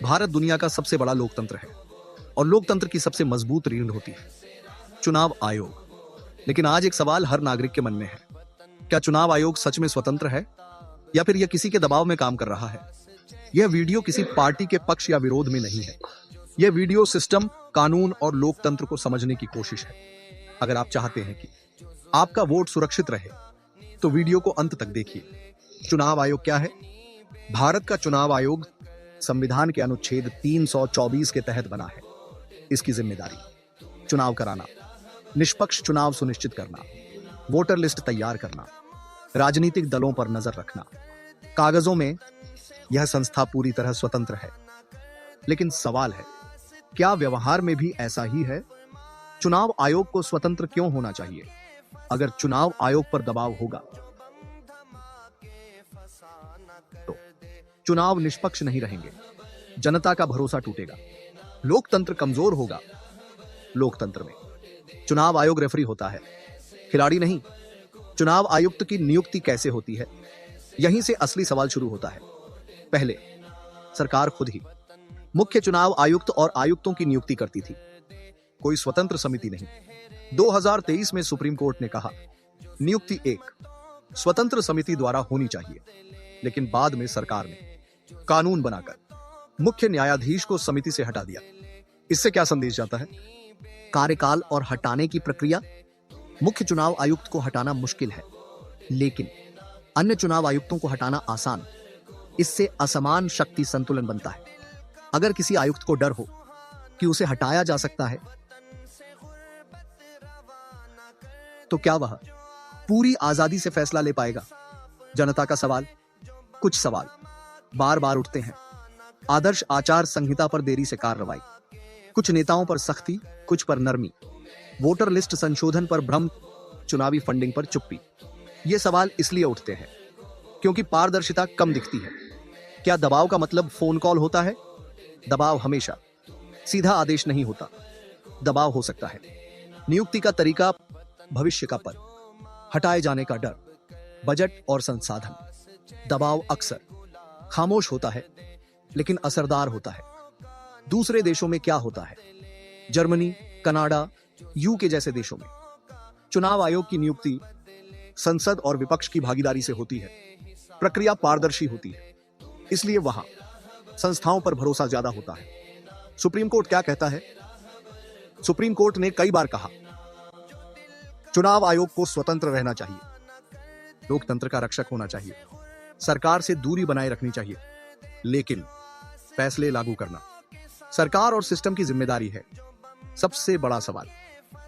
भारत दुनिया का सबसे बड़ा लोकतंत्र है और लोकतंत्र की सबसे मजबूत रीढ़ होती है चुनाव आयोग। लेकिन आज एक सवाल हर नागरिक के मन में है, क्या चुनाव आयोग सच में स्वतंत्र है या फिर यह किसी के दबाव में काम कर रहा है? यह वीडियो किसी पार्टी के पक्ष या विरोध में नहीं है। यह वीडियो सिस्टम, कानून और लोकतंत्र को समझने की कोशिश है। अगर आप चाहते हैं कि आपका वोट सुरक्षित रहे तो वीडियो को अंत तक देखिए। चुनाव आयोग क्या है? भारत का चुनाव आयोग संविधान के अनुच्छेद 324 के तहत बना है। इसकी जिम्मेदारी चुनाव कराना, निष्पक्ष चुनाव सुनिश्चित करना, वोटर लिस्ट तैयार करना, राजनीतिक दलों पर नजर रखना। कागजों में यह संस्था पूरी तरह स्वतंत्र है, लेकिन सवाल है, क्या व्यवहार में भी ऐसा ही है? चुनाव आयोग को स्वतंत्र क्यों होना चाहिए? अगर चुनाव आयोग पर दबाव होगा तो चुनाव निष्पक्ष नहीं रहेंगे, जनता का भरोसा टूटेगा, लोकतंत्र कमजोर होगा। लोकतंत्र में चुनाव आयोग रेफरी होता है, खिलाड़ी नहीं। चुनाव आयुक्त की नियुक्ति कैसे होती है? यहीं से असली सवाल शुरू होता है। पहले सरकार खुद ही मुख्य चुनाव आयुक्त और आयुक्तों की नियुक्ति करती थी, कोई स्वतंत्र समिति नहीं। 2023 में सुप्रीम कोर्ट ने कहा नियुक्ति एक स्वतंत्र समिति द्वारा होनी चाहिए, लेकिन बाद में सरकार ने कानून बनाकर मुख्य न्यायाधीश को समिति से हटा दिया। इससे क्या संदेश जाता है? कार्यकाल और हटाने की प्रक्रिया। मुख्य चुनाव आयुक्त को हटाना मुश्किल है, लेकिन अन्य चुनाव आयुक्तों को हटाना आसान। इससे असमान शक्ति संतुलन बनता है। अगर किसी आयुक्त को डर हो कि उसे हटाया जा सकता है, तो क्या वह पूरी आजादी से फैसला ले पाएगा? जनता का सवाल। कुछ सवाल बार बार उठते हैं। आदर्श आचार संहिता पर देरी से कार्रवाई, कुछ नेताओं पर सख्ती, कुछ पर नरमी, वोटर लिस्ट संशोधन पर भ्रम, चुनावी फंडिंग पर चुप्पी। ये सवाल इसलिए उठते हैं क्योंकि पारदर्शिता कम दिखती है। क्या दबाव का मतलब फोन कॉल होता है? दबाव हमेशा सीधा आदेश नहीं होता। दबाव हो सकता है नियुक्ति का तरीका, भविष्य का पद, हटाए जाने का डर, बजट और संसाधन। दबाव अक्सर खामोश होता है लेकिन असरदार होता है। दूसरे देशों में क्या होता है? जर्मनी, कनाडा, यूके जैसे देशों में चुनाव आयोग की नियुक्ति संसद और विपक्ष की भागीदारी से होती है। प्रक्रिया पारदर्शी होती है, इसलिए वहां संस्थाओं पर भरोसा ज्यादा होता है। सुप्रीम कोर्ट क्या कहता है? सुप्रीम कोर्ट ने कई बार कहा चुनाव आयोग को स्वतंत्र रहना चाहिए, लोकतंत्र का रक्षक होना चाहिए, सरकार से दूरी बनाए रखनी चाहिए, लेकिन फैसले लागू करना सरकार और सिस्टम की जिम्मेदारी है। सबसे बड़ा सवाल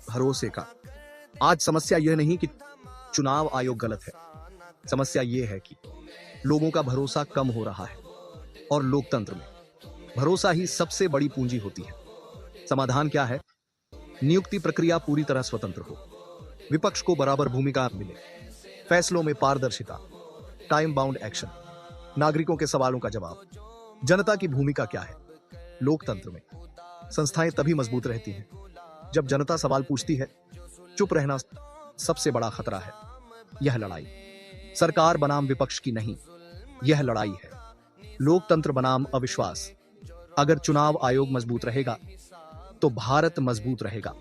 भरोसे का। आज समस्या यह नहीं कि चुनाव आयोग गलत है, समस्या यह है कि लोगों का भरोसा कम हो रहा है, और लोकतंत्र में भरोसा ही सबसे बड़ी पूंजी होती है। समाधान क्या है? नियुक्ति प्रक्रिया पूरी तरह स्वतंत्र हो, विपक्ष को बराबर भूमिका मिले, फैसलों में पारदर्शिता, टाइम बाउंड एक्शन, नागरिकों के सवालों का जवाब। जनता की भूमिका क्या है? लोकतंत्र में संस्थाएं तभी मजबूत रहती हैं जब जनता सवाल पूछती है। चुप रहना सबसे बड़ा खतरा है। यह लड़ाई सरकार बनाम विपक्ष की नहीं, यह लड़ाई है लोकतंत्र बनाम अविश्वास। अगर चुनाव आयोग मजबूत रहेगा तो भारत मजबूत रहेगा।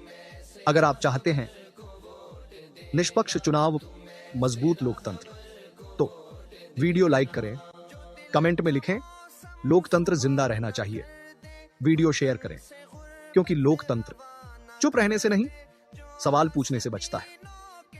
अगर आप चाहते हैं निष्पक्ष चुनाव, मजबूत लोकतंत्र, तो वीडियो लाइक करें, कमेंट में लिखें लोकतंत्र जिंदा रहना चाहिए। वीडियो शेयर करें, क्योंकि लोकतंत्र चुप रहने से नहीं, सवाल पूछने से बचता है।